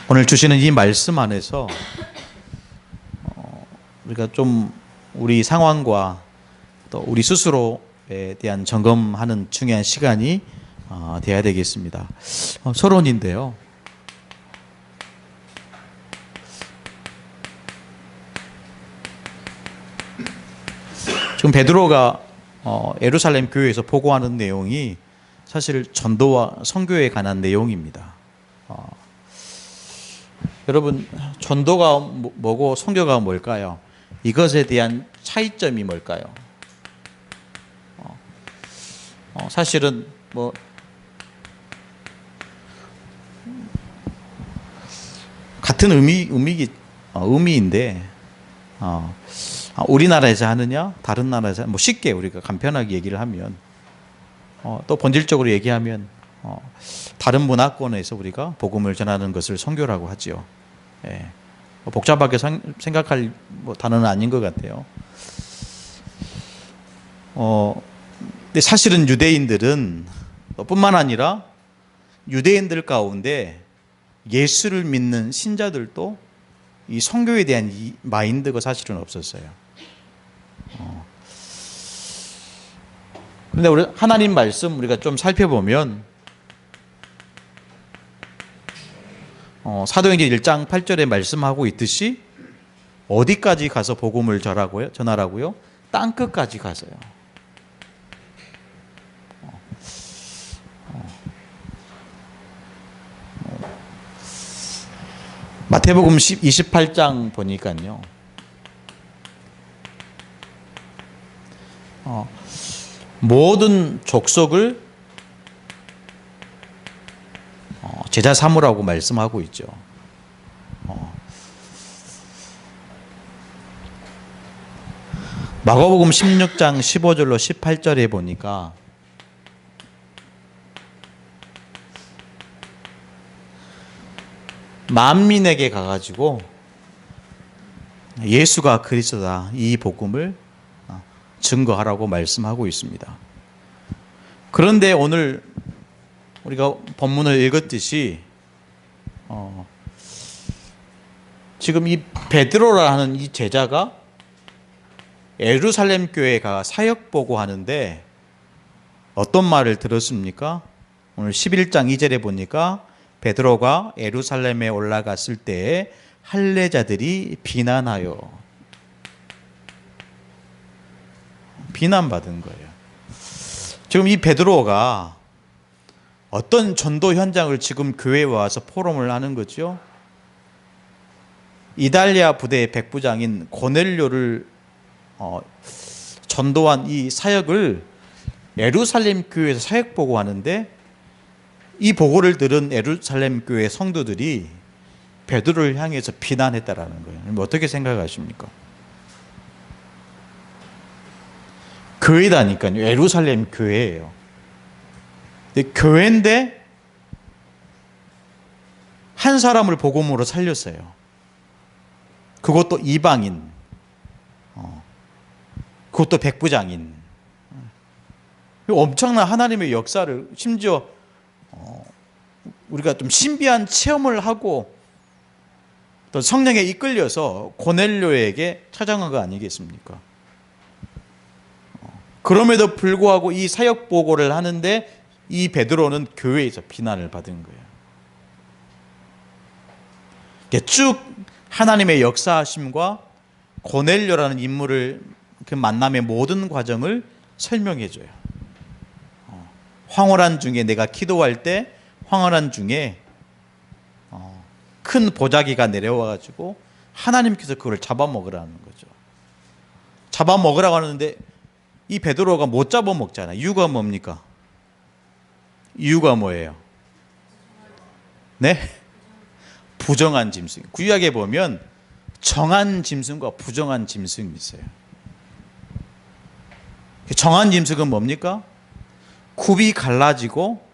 오늘 주시는 이 말씀 안에서 우리가 좀 우리 상황과 또 우리 스스로에 대한 점검하는 중요한 시간이 돼야 되겠습니다. 서론인데요. 지금 베드로가 예루살렘 교회에서 보고하는 내용이 사실 전도와 선교에 관한 내용입니다. 여러분, 전도가 뭐고 선교가 뭘까요? 이것에 대한 차이점이 뭘까요? 사실은 같은 의미인데 우리나라에서 하느냐 다른 나라에서 쉽게 우리가 간편하게 얘기를 하면 또 본질적으로 얘기하면 다른 문화권에서 우리가 복음을 전하는 것을 선교라고 하지요. 복잡하게 생각할 단어는 아닌 것 같아요. 근데 사실은 유대인들은 뿐만 아니라 유대인들 가운데 예수를 믿는 신자들도 이 선교에 대한 이 마인드가 사실은 없었어요. 그런데 우리 하나님 말씀 우리가 좀 살펴보면 사도행전 1장 8절에 말씀하고 있듯이 어디까지 가서 복음을 전하라고요? 땅 끝까지 가서요. 마태복음 28장 보니까요. 모든 족속을 제자 삼으라고 말씀하고 있죠. 마가복음 16장 15절로 18절에 보니까 만민에게 가가지고 예수가 그리스도다 이 복음을 증거하라고 말씀하고 있습니다. 그런데 오늘 우리가 본문을 읽었듯이 지금 이 베드로라는 이 제자가 예루살렘 교회에 가 사역 보고하는데 어떤 말을 들었습니까? 오늘 11장 2절에 보니까 베드로가 예루살렘에 올라갔을 때에 할례자들이 비난하여 비난받은 거예요. 지금 이 베드로가 어떤 전도 현장을 지금 교회에 와서 포럼을 하는 거죠? 이달리아 부대의 백부장인 고넬료를 전도한 이 사역을 예루살렘 교회에서 사역 보고하는데 이 보고를 들은 예루살렘 교회 성도들이 베드로를 향해서 비난했다라는 거예요. 어떻게 생각하십니까? 교회다니까요. 예루살렘 교회예요. 근데 교회인데 한 사람을 복음으로 살렸어요. 그것도 이방인, 그것도 백부장인. 엄청난 하나님의 역사를 심지어 우리가 좀 신비한 체험을 하고 또 성령에 이끌려서 고넬료에게 찾아간 거 아니겠습니까? 그럼에도 불구하고 이 사역 보고를 하는데 이 베드로는 교회에서 비난을 받은 거예요. 쭉 하나님의 역사하심과 고넬료라는 인물을 그 만남의 모든 과정을 설명해 줘요. 황홀한 중에 내가 기도할 때 황홀한 중에 큰 보자기가 내려와 가지고 하나님께서 그걸 잡아먹으라는 거죠. 잡아먹으라고 하는데 이 베드로가 못 잡아먹잖아요. 이유가 뭡니까? 이유가 뭐예요? 네? 부정한 짐승. 구약에 보면 정한 짐승과 부정한 짐승이 있어요. 정한 짐승은 뭡니까? 굽이 갈라지고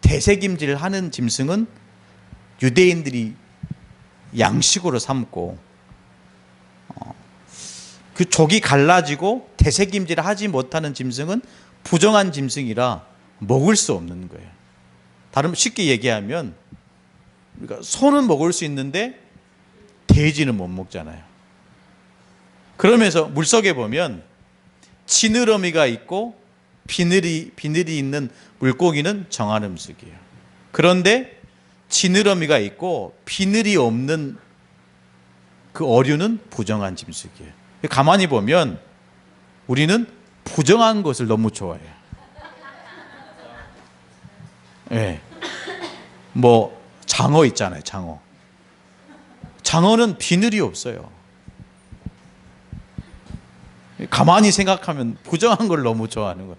되새김질하는 짐승은 유대인들이 양식으로 삼고 그 족이 갈라지고 되새김질하지 못하는 짐승은 부정한 짐승이라 먹을 수 없는 거예요. 쉽게 얘기하면 그러니까 소는 먹을 수 있는데 돼지는 못 먹잖아요. 그러면서 물속에 보면 지느러미가 있고 비늘이 있는 물고기는 정한 음식이에요. 그런데 지느러미가 있고 비늘이 없는 그 어류는 부정한 짐승이에요. 가만히 보면 우리는 부정한 것을 너무 좋아해요. 네. 뭐 장어 있잖아요. 장어는 비늘이 없어요. 가만히 생각하면 부정한 걸 너무 좋아하는 거예요.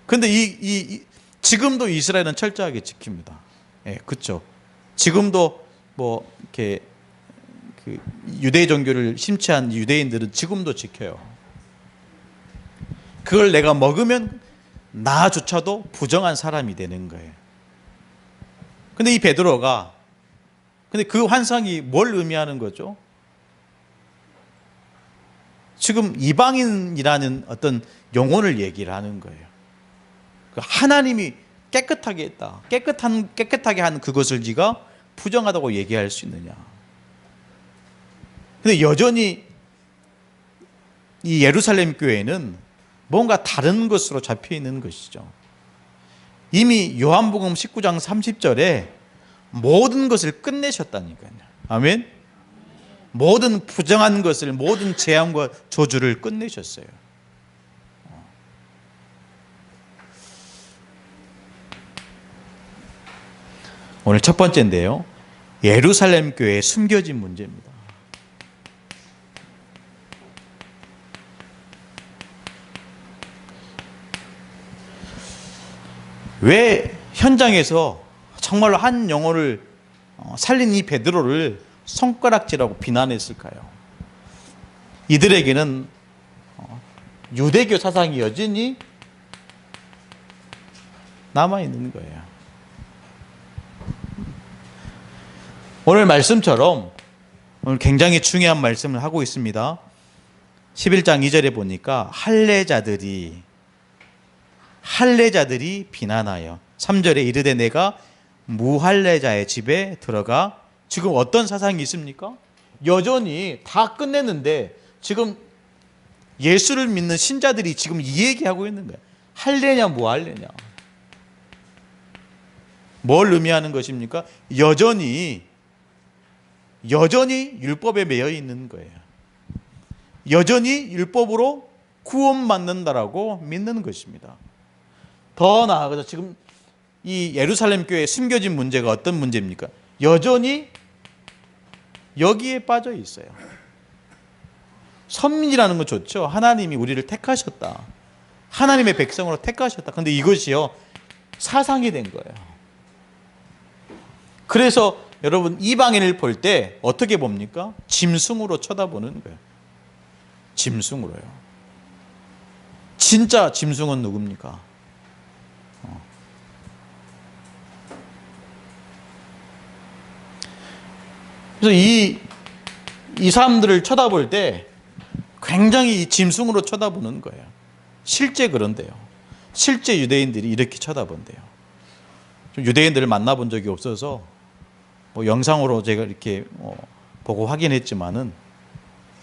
근데 지금도 이스라엘은 철저하게 지킵니다. 예, 그렇죠. 지금도 뭐 이렇게 그 유대 종교를 심취한 유대인들은 지금도 지켜요. 그걸 내가 먹으면 나조차도 부정한 사람이 되는 거예요. 근데 이 베드로가 근데 그 환상이 뭘 의미하는 거죠? 지금 이방인이라는 어떤 영혼을 얘기를 하는 거예요. 하나님이 깨끗하게 했다. 깨끗하게 한 그것을 네가 부정하다고 얘기할 수 있느냐? 근데 여전히 이 예루살렘 교회는 뭔가 다른 것으로 잡혀 있는 것이죠. 이미 요한복음 19장 30절에 모든 것을 끝내셨다니까요. 아멘. 모든 부정한 것을, 모든 재앙과 저주를 끝내셨어요. 오늘 첫 번째인데요. 예루살렘 교회의 숨겨진 문제입니다. 왜 현장에서 정말로 한 영혼을 살린 이 베드로를 손가락질하고 비난했을까요? 이들에게는 유대교 사상이 여전히 남아있는 거예요. 오늘 말씀처럼 오늘 굉장히 중요한 말씀을 하고 있습니다. 11장 2절에 보니까 할례자들이 비난하여 3절에 이르되 내가 무할례자의 집에 들어가 지금 어떤 사상이 있습니까? 여전히 다 끝냈는데 지금 예수를 믿는 신자들이 지금 이 얘기하고 있는 거예요. 할례냐 무할례냐. 뭘 의미하는 것입니까? 여전히 율법에 매여 있는 거예요. 여전히 율법으로 구원받는다라고 믿는 것입니다. 더 나아가서 지금 이 예루살렘 교회의 숨겨진 문제가 어떤 문제입니까? 여전히 여기에 빠져 있어요. 선민이라는 건 좋죠. 하나님이 우리를 택하셨다. 하나님의 백성으로 택하셨다. 그런데 이것이요, 사상이 된 거예요. 그래서 여러분 이방인을 볼 때 어떻게 봅니까? 짐승으로 쳐다보는 거예요. 짐승으로요. 진짜 짐승은 누굽니까? 그래서 이 사람들을 쳐다볼 때 굉장히 짐승으로 쳐다보는 거예요. 실제 그런데요. 실제 유대인들이 이렇게 쳐다본대요. 유대인들을 만나본 적이 없어서 뭐 영상으로 제가 이렇게 보고 확인했지만은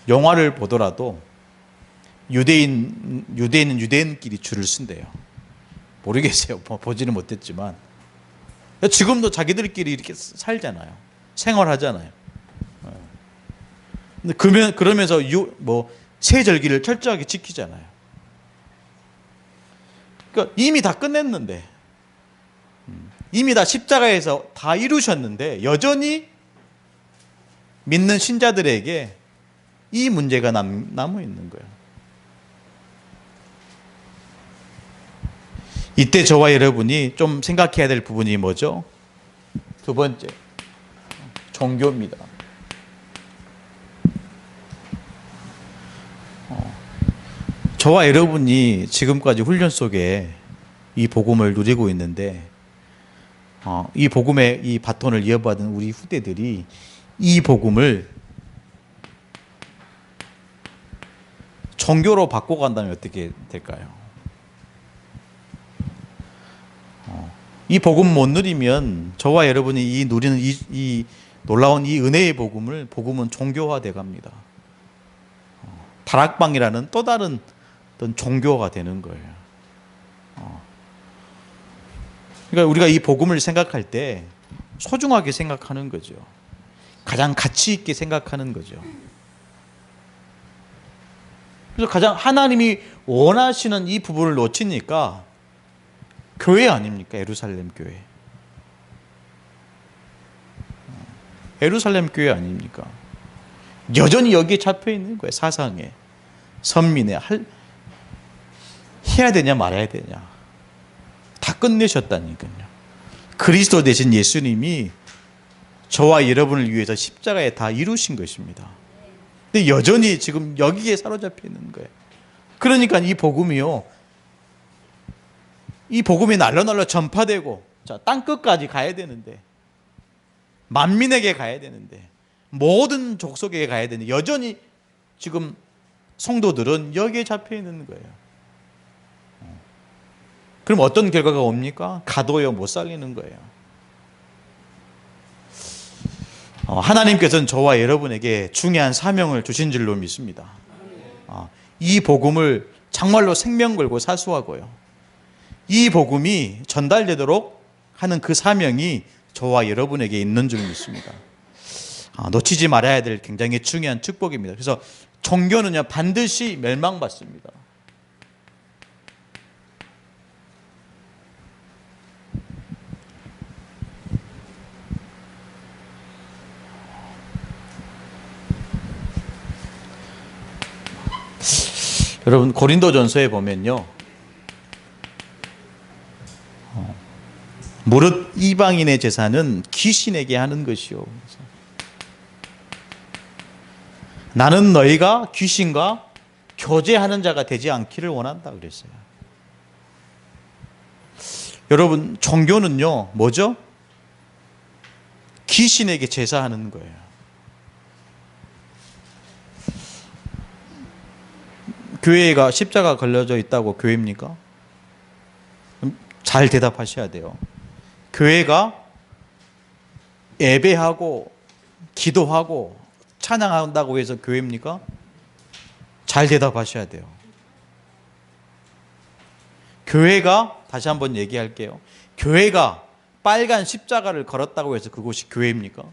영화를 보더라도 유대인끼리 줄을 쓴대요. 모르겠어요. 보지는 못했지만 지금도 자기들끼리 이렇게 살잖아요. 생활하잖아요. 근데 그러면서 세 절기를 철저하게 지키잖아요. 그러니까 이미 다 끝냈는데, 이미 다 십자가에서 다 이루셨는데 여전히 믿는 신자들에게 이 문제가 남아 있는 거예요. 이때 저와 여러분이 좀 생각해야 될 부분이 뭐죠? 두 번째, 종교입니다. 저와 여러분이 지금까지 훈련 속에 이 복음을 누리고 있는데, 이 복음의 이 바톤을 이어받은 우리 후대들이 이 복음을 종교로 바꿔간다면 어떻게 될까요? 이 복음 못 누리면 저와 여러분이 누리는 이 놀라운 이 은혜의 복음은 종교화돼 갑니다. 다락방이라는 또 다른 어떤 종교가 되는 거예요. 그러니까 우리가 이 복음을 생각할 때 소중하게 생각하는 거죠. 가장 가치 있게 생각하는 거죠. 그래서 가장 하나님이 원하시는 이 부분을 놓치니까 교회 아닙니까? 예루살렘 교회. 예루살렘 교회 아닙니까? 여전히 여기에 잡혀 있는 거예요. 사상에, 선민에 해야 되냐 말아야 되냐 다 끝내셨다니까요. 그리스도 되신 예수님이 저와 여러분을 위해서 십자가에 다 이루신 것입니다. 근데 여전히 지금 여기에 사로잡혀 있는 거예요. 그러니까 이 복음이요, 이 복음이 날로 전파되고 땅 끝까지 가야 되는데, 만민에게 가야 되는데, 모든 족속에게 가야 되는데 여전히 지금 성도들은 여기에 잡혀 있는 거예요. 그럼 어떤 결과가 옵니까? 가도요 못 살리는 거예요. 하나님께서는 저와 여러분에게 중요한 사명을 주신 줄로 믿습니다. 이 복음을 정말로 생명 걸고 사수하고요, 이 복음이 전달되도록 하는 그 사명이 저와 여러분에게 있는 줄 믿습니다. 놓치지 말아야 될 굉장히 중요한 축복입니다. 그래서 종교는요 반드시 멸망받습니다. 여러분 고린도전서에 보면요, 무릇 이방인의 제사는 귀신에게 하는 것이요, 나는 너희가 귀신과 교제하는 자가 되지 않기를 원한다 그랬어요. 여러분 종교는요 뭐죠? 귀신에게 제사하는 거예요. 교회가 십자가 걸려져 있다고 교회입니까? 잘 대답하셔야 돼요. 교회가 예배하고 기도하고 찬양한다고 해서 교회입니까? 잘 대답하셔야 돼요. 교회가, 다시 한번 얘기할게요, 교회가 빨간 십자가를 걸었다고 해서 그곳이 교회입니까?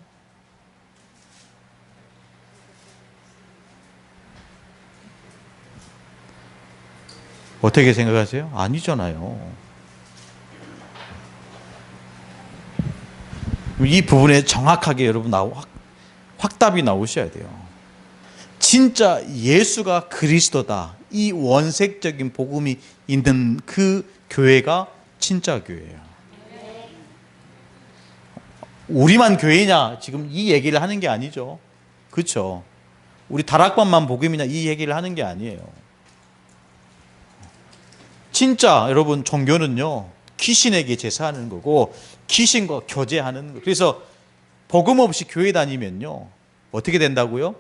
어떻게 생각하세요? 아니잖아요. 이 부분에 정확하게 여러분 확답이 나오셔야 돼요. 진짜 예수가 그리스도다, 이 원색적인 복음이 있는 그 교회가 진짜 교회예요. 우리만 교회냐 지금 이 얘기를 하는 게 아니죠. 그렇죠? 우리 다락방만 복음이냐 이 얘기를 하는 게 아니에요. 진짜 여러분 종교는요 귀신에게 제사하는 거고 귀신과 교제하는 거. 그래서 복음 없이 교회 다니면요 어떻게 된다고요?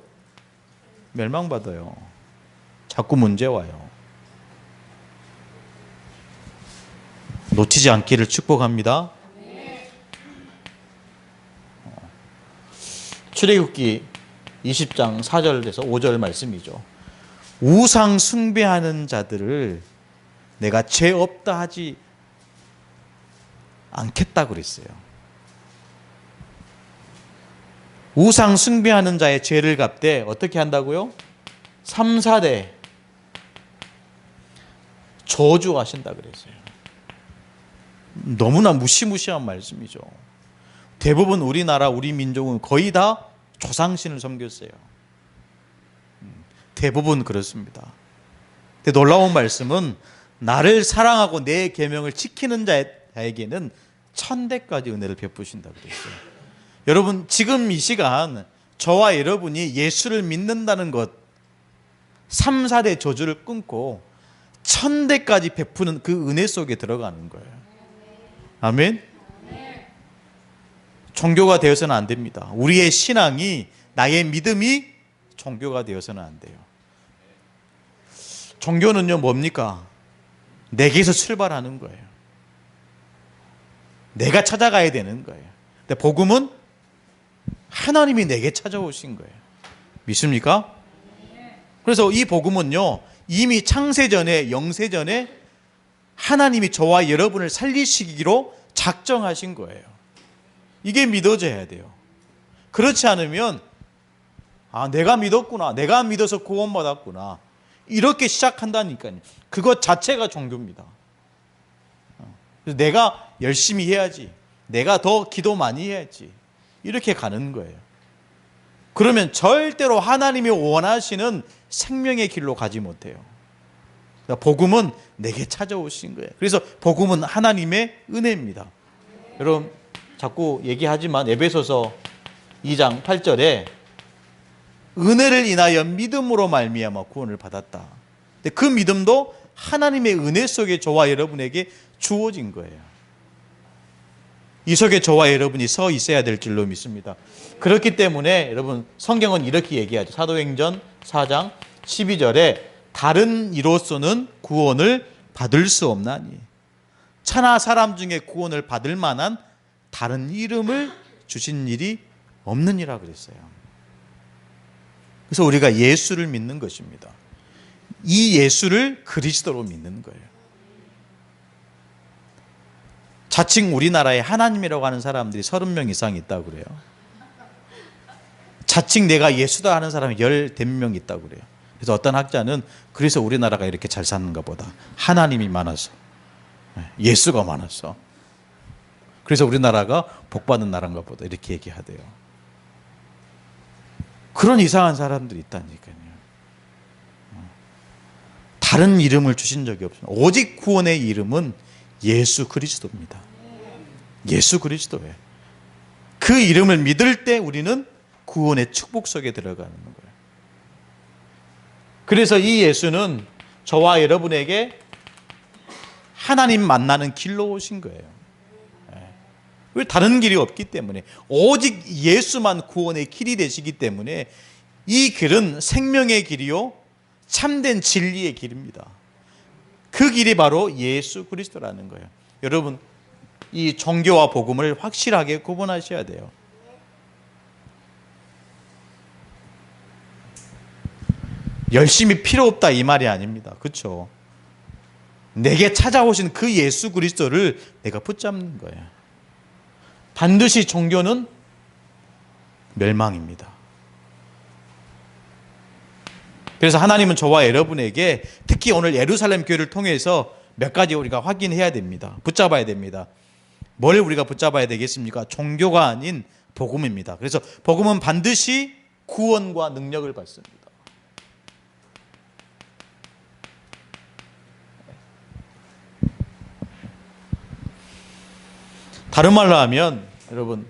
멸망받아요. 자꾸 문제 와요. 놓치지 않기를 축복합니다. 출애굽기 20장 4절에서 5절 말씀이죠. 우상 숭배하는 자들을 내가 죄 없다 하지 않겠다 그랬어요. 우상 숭배하는 자의 죄를 갚되 어떻게 한다고요? 3, 4대 저주하신다 그랬어요. 너무나 무시무시한 말씀이죠. 대부분 우리나라 우리 민족은 거의 다 조상신을 섬겼어요. 대부분 그렇습니다. 근데 놀라운 말씀은 나를 사랑하고 내 계명을 지키는 자에게는 1000대까지 은혜를 베푸신다 그랬어요. 여러분 지금 이 시간 저와 여러분이 예수를 믿는다는 것, 3, 4대 저주를 끊고 1000대까지 베푸는 그 은혜 속에 들어가는 거예요. 아멘. 종교가 되어서는 안 됩니다. 우리의 신앙이, 나의 믿음이 종교가 되어서는 안 돼요. 종교는요 뭡니까? 내게서 출발하는 거예요. 내가 찾아가야 되는 거예요. 근데 복음은 하나님이 내게 찾아오신 거예요. 믿습니까? 그래서 이 복음은요, 이미 창세전에, 영세전에 하나님이 저와 여러분을 살리시기로 작정하신 거예요. 이게 믿어져야 돼요. 그렇지 않으면 내가 믿었구나, 내가 믿어서 구원받았구나, 이렇게 시작한다니까요. 그것 자체가 종교입니다. 그래서 내가 열심히 해야지, 내가 더 기도 많이 해야지, 이렇게 가는 거예요. 그러면 절대로 하나님이 원하시는 생명의 길로 가지 못해요. 복음은 내게 찾아오신 거예요. 그래서 복음은 하나님의 은혜입니다. 여러분 자꾸 얘기하지만 에베소서 2장 8절에 은혜를 인하여 믿음으로 말미암아 구원을 받았다. 근데 그 믿음도 하나님의 은혜 속에 저와 여러분에게 주어진 거예요. 이 속에 저와 여러분이 서 있어야 될 줄로 믿습니다. 그렇기 때문에 여러분 성경은 이렇게 얘기하죠. 사도행전 4장 12절에 다른 이로서는 구원을 받을 수 없나니 천하 사람 중에 구원을 받을 만한 다른 이름을 주신 일이 없느니라 그랬어요. 그래서 우리가 예수를 믿는 것입니다. 이 예수를 그리스도로 믿는 거예요. 자칭 우리나라에 하나님이라고 하는 사람들이 30명 이상 있다고 그래요. 자칭 내가 예수다 하는 사람이 10명 있다고 그래요. 그래서 어떤 학자는 그래서 우리나라가 이렇게 잘 사는가 보다. 하나님이 많아서, 예수가 많아서, 그래서 우리나라가 복받는 나라인가 보다, 이렇게 얘기하대요. 그런 이상한 사람들이 있다니까요. 다른 이름을 주신 적이 없습니다. 오직 구원의 이름은 예수 그리스도입니다. 예수 그리스도예요. 그 이름을 믿을 때 우리는 구원의 축복 속에 들어가는 거예요. 그래서 이 예수는 저와 여러분에게 하나님 만나는 길로 오신 거예요. 왜? 다른 길이 없기 때문에, 오직 예수만 구원의 길이 되시기 때문에 이 길은 생명의 길이요 참된 진리의 길입니다. 그 길이 바로 예수 그리스도라는 거예요. 여러분 이 종교와 복음을 확실하게 구분하셔야 돼요. 열심히 필요 없다 이 말이 아닙니다. 그렇죠? 내게 찾아오신 그 예수 그리스도를 내가 붙잡는 거예요. 반드시 종교는 멸망입니다. 그래서 하나님은 저와 여러분에게 특히 오늘 예루살렘 교회를 통해서 몇 가지 우리가 확인해야 됩니다. 붙잡아야 됩니다. 뭘 우리가 붙잡아야 되겠습니까? 종교가 아닌 복음입니다. 그래서 복음은 반드시 구원과 능력을 받습니다. 다른 말로 하면 여러분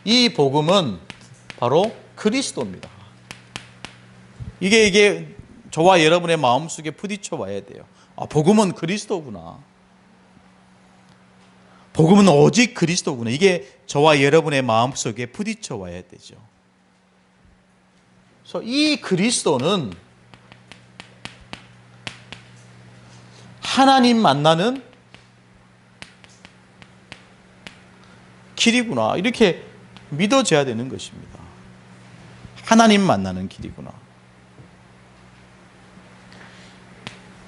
이 복음은 바로 그리스도입니다. 이게 저와 여러분의 마음속에 부딪혀 와야 돼요. 복음은 그리스도구나. 복음은 오직 그리스도구나. 이게 저와 여러분의 마음속에 부딪혀 와야 되죠. 그래서 이 그리스도는 하나님 만나는 길이구나. 이렇게 믿어져야 되는 것입니다. 하나님 만나는 길이구나.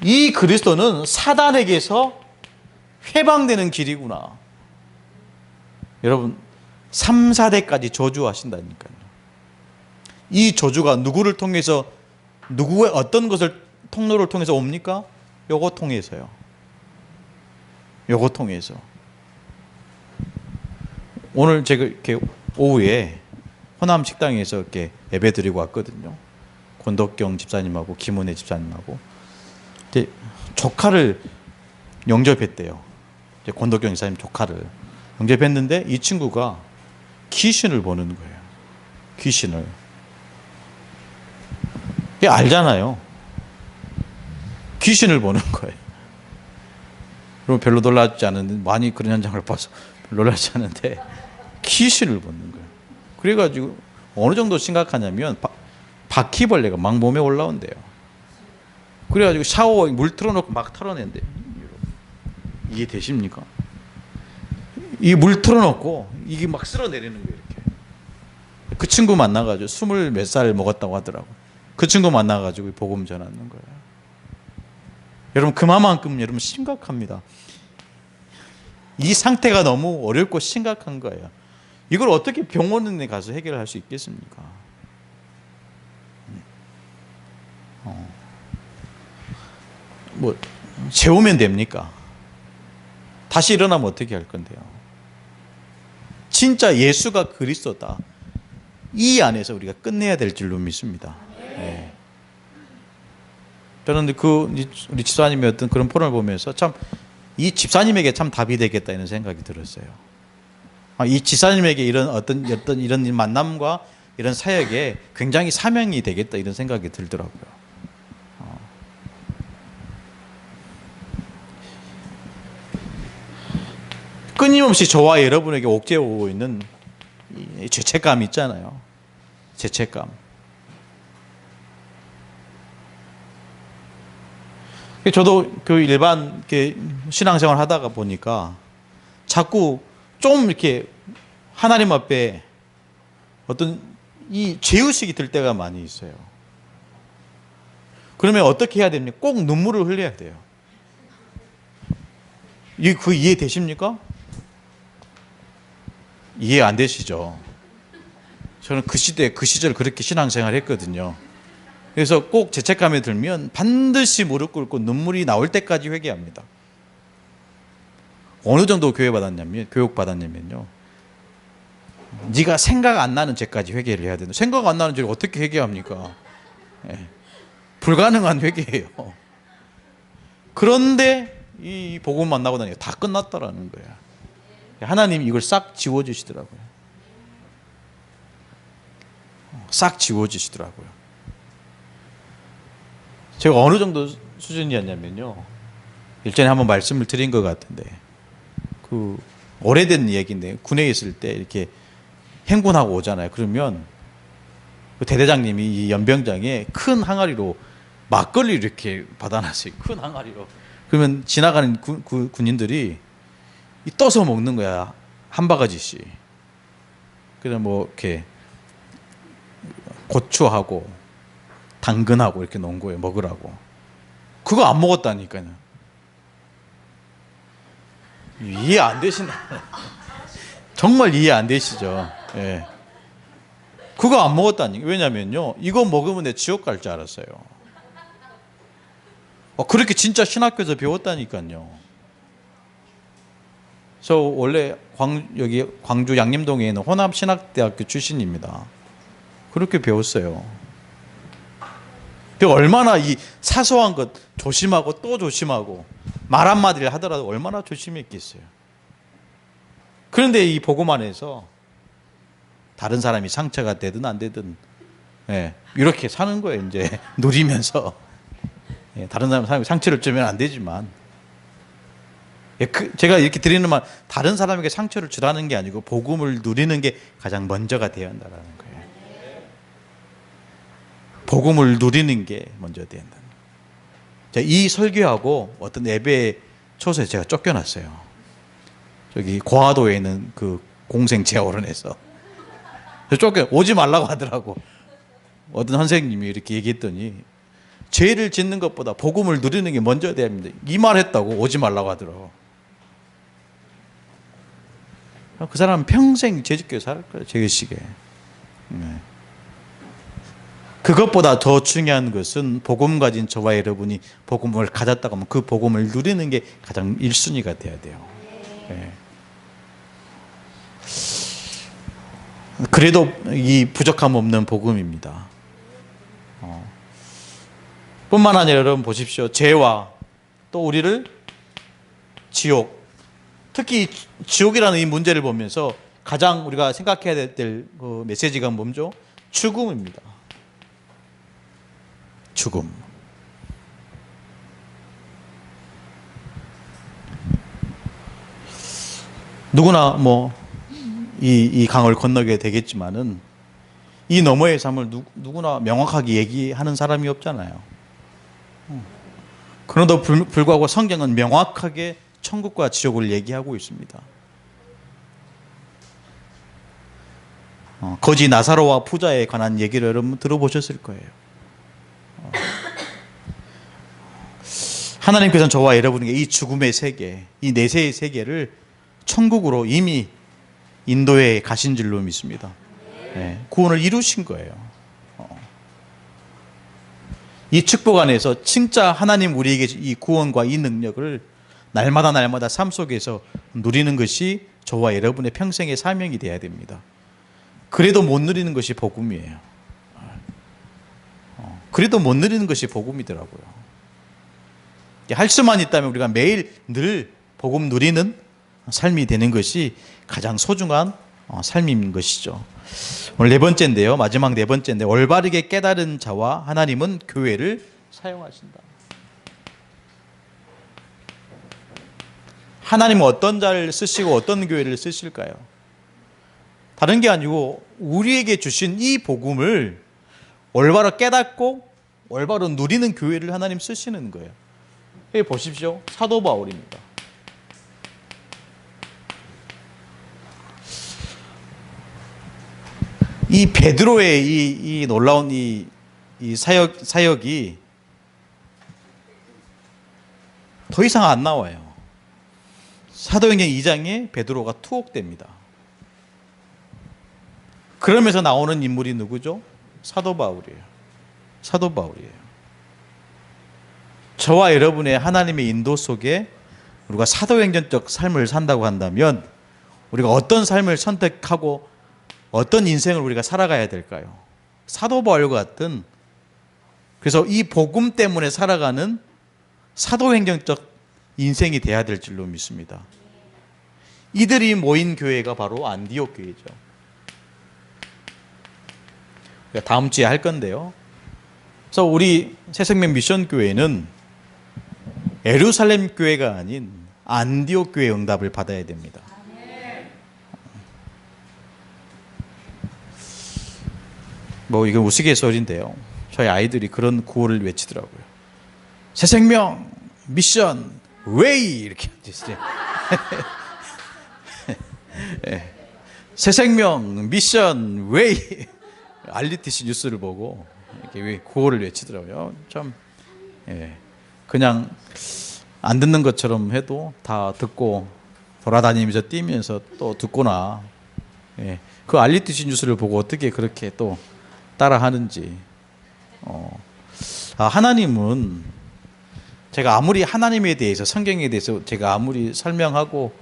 이 그리스도는 사단에게서 해방되는 길이구나. 여러분 3, 4대까지 저주하신다니까요. 이 저주가 누구를 통해서, 누구의 어떤 것을 통로를 통해서 옵니까? 요거 통해서요. 요거 통해서. 오늘 제가 이렇게 오후에 호남 식당에서 이렇게 예배 드리고 왔거든요. 권덕경 집사님하고 김은혜 집사님하고. 근데 조카를 영접했대요. 권덕경 집사님 조카를 영접했는데 이 친구가 귀신을 보는 거예요. 귀신을. 이게 알잖아요. 귀신을 보는 거예요. 그럼 별로 놀라지 않은데, 많이 그런 현장을 봐서 놀라지 않은데 귀신을 보는 거예요. 그래가지고 어느 정도 심각하냐면 바퀴벌레가 막 몸에 올라온대요. 그래가지고 샤워에 물 틀어놓고 막 털어낸대요. 이해되십니까? 이 물 틀어놓고 이게 막 쓸어내리는 거예요. 이렇게. 그 친구 만나가지고 20 몇 살 먹었다고 하더라고. 그 친구 만나가지고 복음 전하는 거예요. 여러분 그만큼 여러분 심각합니다. 이 상태가 너무 어렵고 심각한 거예요. 이걸 어떻게 병원에 가서 해결할 수 있겠습니까? 뭐 재우면 됩니까? 다시 일어나면 어떻게 할 건데요? 진짜 예수가 그리스도다. 이 안에서 우리가 끝내야 될 줄로 믿습니다. 네. 저는 우리 집사님의 어떤 그런 포럼을 보면서 참 이 집사님에게 참 답이 되겠다 이런 생각이 들었어요. 이 집사님에게 이런 어떤 이런 만남과 이런 사역에 굉장히 사명이 되겠다 이런 생각이 들더라고요. 끊임없이 저와 여러분에게 옥죄오고 있는 이 죄책감 있잖아요. 죄책감. 저도 그 일반 신앙생활 하다가 보니까 자꾸 좀 이렇게 하나님 앞에 어떤 이 죄의식이 들 때가 많이 있어요. 그러면 어떻게 해야 됩니까? 꼭 눈물을 흘려야 돼요. 그 이해되십니까? 이해 안 되시죠? 저는 그 시절 그렇게 신앙생활 했거든요. 그래서 꼭 죄책감에 들면 반드시 무릎 꿇고 눈물이 나올 때까지 회개합니다. 어느 정도 교육받았냐면요. 네가 생각 안 나는 죄까지 회개를 해야 된다. 생각 안 나는 죄를 어떻게 회개합니까? 예. 불가능한 회개예요. 그런데 이 복음 만나고 나니까 다 끝났다라는 거예요. 하나님이 이걸 싹 지워주시더라고요. 싹 지워주시더라고요. 제가 어느 정도 수준이었냐면요. 일전에 한번 말씀을 드린 것 같은데, 오래된 얘기인데, 군에 있을 때 이렇게 행군하고 오잖아요. 그러면 그 대대장님이 이 연병장에 큰 항아리로 막걸리를 이렇게 받아놨어요. 큰 항아리로. 그러면 지나가는 군인들이 떠서 먹는 거야. 한 바가지씩. 그래 뭐 이렇게 고추하고 당근하고 이렇게 놓은 거예요. 먹으라고. 그거 안 먹었다니까요. 이해 안 되시나? 정말 이해 안 되시죠? 예. 그거 안 먹었다니까. 왜냐면요. 이거 먹으면 내 지옥 갈 줄 알았어요. 그렇게 진짜 신학교에서 배웠다니까요. 저 원래 여기 광주 양림동에 있는 혼합신학대학교 출신입니다. 그렇게 배웠어요. 얼마나 이 사소한 것 조심하고 또 조심하고 말 한마디를 하더라도 얼마나 조심했겠어요. 그런데 이 복음 안에서 다른 사람이 상처가 되든 안 되든 이렇게 사는 거예요. 이제 누리면서 다른 사람이 상처를 주면 안 되지만 제가 이렇게 드리는 말 다른 사람에게 상처를 주라는 게 아니고 복음을 누리는 게 가장 먼저가 되어야 한다는 거예요. 복음을 누리는 게 먼저 된다. 이 설교하고 어떤 예배 초소에 제가 쫓겨났어요. 저기 고화도에 있는 그 공생제어원에서 오지 말라고 하더라고. 어떤 선생님이 이렇게 얘기했더니 죄를 짓는 것보다 복음을 누리는 게 먼저 돼야 합니다. 이 말 했다고 오지 말라고 하더라고. 그 사람은 평생 죄짓게 살 거예요. 죄의식에. 그것보다 더 중요한 것은 복음 가진 저와 여러분이 복음을 가졌다고 하면 그 복음을 누리는 게 가장 1순위가 돼야 돼요. 그래도 이 부족함 없는 복음입니다. 뿐만 아니라 여러분 보십시오. 죄와 또 우리를 지옥, 특히 지옥이라는 이 문제를 보면서 가장 우리가 생각해야 될 그 메시지가 뭐죠? 죽음입니다. 죽음. 누구나 뭐 이 강을 건너게 되겠지만은 이 너머의 삶을 누구나 명확하게 얘기하는 사람이 없잖아요. 그런데도 불구하고 성경은 명확하게 천국과 지옥을 얘기하고 있습니다. 거지 나사로와 부자에 관한 얘기를 여러분 들어보셨을 거예요. 하나님께서는 저와 여러분에게 이 죽음의 세계, 이 내세의 세계를 천국으로 이미 인도에 가신 줄로 믿습니다. 네, 구원을 이루신 거예요. 이 축복 안에서 진짜 하나님 우리에게 이 구원과 이 능력을 날마다 삶 속에서 누리는 것이 저와 여러분의 평생의 사명이 되어야 됩니다. 그래도 못 누리는 것이 복음이에요. 그래도 못 누리는 것이 복음이더라고요. 할 수만 있다면 우리가 매일 늘 복음 누리는 삶이 되는 것이 가장 소중한 삶인 것이죠. 오늘 네 번째인데요. 마지막 네 번째인데, 올바르게 깨달은 자와 하나님은 교회를 사용하신다. 하나님은 어떤 자를 쓰시고 어떤 교회를 쓰실까요? 다른 게 아니고 우리에게 주신 이 복음을 올바로 깨닫고 올바로 누리는 교회를 하나님 쓰시는 거예요. 여기 보십시오. 사도 바울입니다. 이 베드로의 이 놀라운 이 사역이 더 이상 안 나와요. 사도행전 2장에 베드로가 투옥됩니다. 그러면서 나오는 인물이 누구죠? 사도 바울이에요. 사도 바울이에요. 저와 여러분의 하나님의 인도 속에 우리가 사도행전적 삶을 산다고 한다면 우리가 어떤 삶을 선택하고 어떤 인생을 우리가 살아가야 될까요? 사도 바울과 같은, 그래서 이 복음 때문에 살아가는 사도행전적 인생이 돼야 될 줄로 믿습니다. 이들이 모인 교회가 바로 안디옥 교회죠. 다음 주에 할 건데요. 그래서 우리 새생명 미션 교회는 예루살렘 교회가 아닌 안디옥 교회 응답을 받아야 됩니다. 이건 우스갯소리인데요. 저희 아이들이 그런 구호를 외치더라고요. 새생명 미션 웨이 이렇게 하셨어요. 네. 새생명 미션 웨이. RTC 뉴스를 보고 이렇게 구호를 외치더라고요. 참, 그냥 안 듣는 것처럼 해도 다 듣고 돌아다니면서 뛰면서 또 듣거나, 그 RTC 뉴스를 보고 어떻게 그렇게 또 따라 하는지. 하나님은 제가 아무리 하나님에 대해서, 성경에 대해서 제가 아무리 설명하고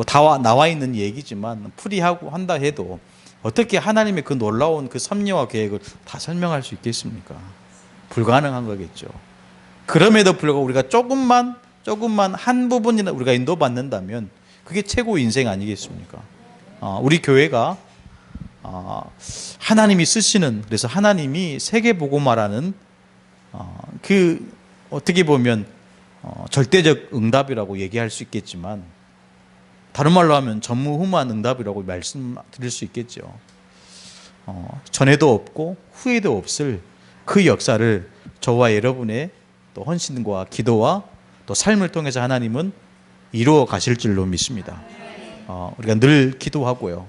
다 나와 있는 얘기지만 풀이하고 한다 해도 어떻게 하나님의 그 놀라운 그 섭리와 계획을 다 설명할 수 있겠습니까? 불가능한 거겠죠. 그럼에도 불구하고 우리가 조금만 한 부분이나 우리가 인도받는다면 그게 최고의 인생 아니겠습니까? 우리 교회가 하나님이 쓰시는, 그래서 하나님이 세계복음화라는 그 어떻게 보면 절대적 응답이라고 얘기할 수 있겠지만, 다른 말로 하면 전무후무한 응답이라고 말씀드릴 수 있겠죠. 전에도 없고 후에도 없을 그 역사를 저와 여러분의 또 헌신과 기도와 또 삶을 통해서 하나님은 이루어 가실 줄로 믿습니다. 우리가 늘 기도하고요.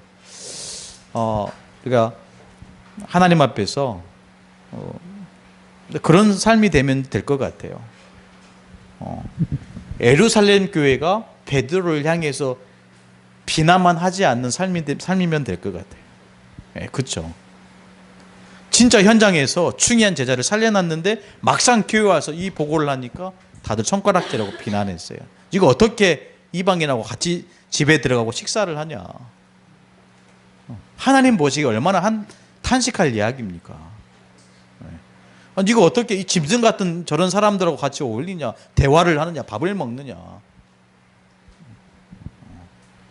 우리가 하나님 앞에서 그런 삶이 되면 될 것 같아요. 예루살렘 교회가 베드로를 향해서 비난만 하지 않는 삶이면 될 것 같아요. 그렇죠. 진짜 현장에서 충이한 제자를 살려놨는데 막상 교회 와서 이 보고를 하니까 다들 손가락질하고 비난했어요. 이거 어떻게 이방인하고 같이 집에 들어가고 식사를 하냐. 하나님 보시기에 얼마나 탄식할 이야기입니까? 이거 어떻게 이 짐승 같은 저런 사람들하고 같이 어울리냐, 대화를 하느냐, 밥을 먹느냐.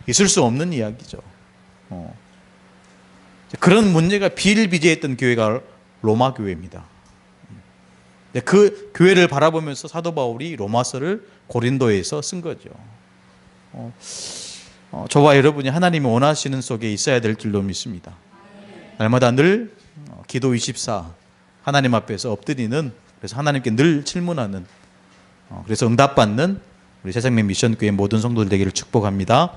있을 수 없는 이야기죠. 그런 문제가 비일비재했던 교회가 로마 교회입니다. 그 교회를 바라보면서 사도 바울이 로마서를 고린도에서 쓴 거죠. 저와 여러분이 하나님이 원하시는 속에 있어야 될 줄로 믿습니다. 날마다 늘 기도 24 하나님 앞에서 엎드리는, 그래서 하나님께 늘 질문하는, 그래서 응답받는 우리 새생명 미션교회 모든 성도들 되기를 축복합니다.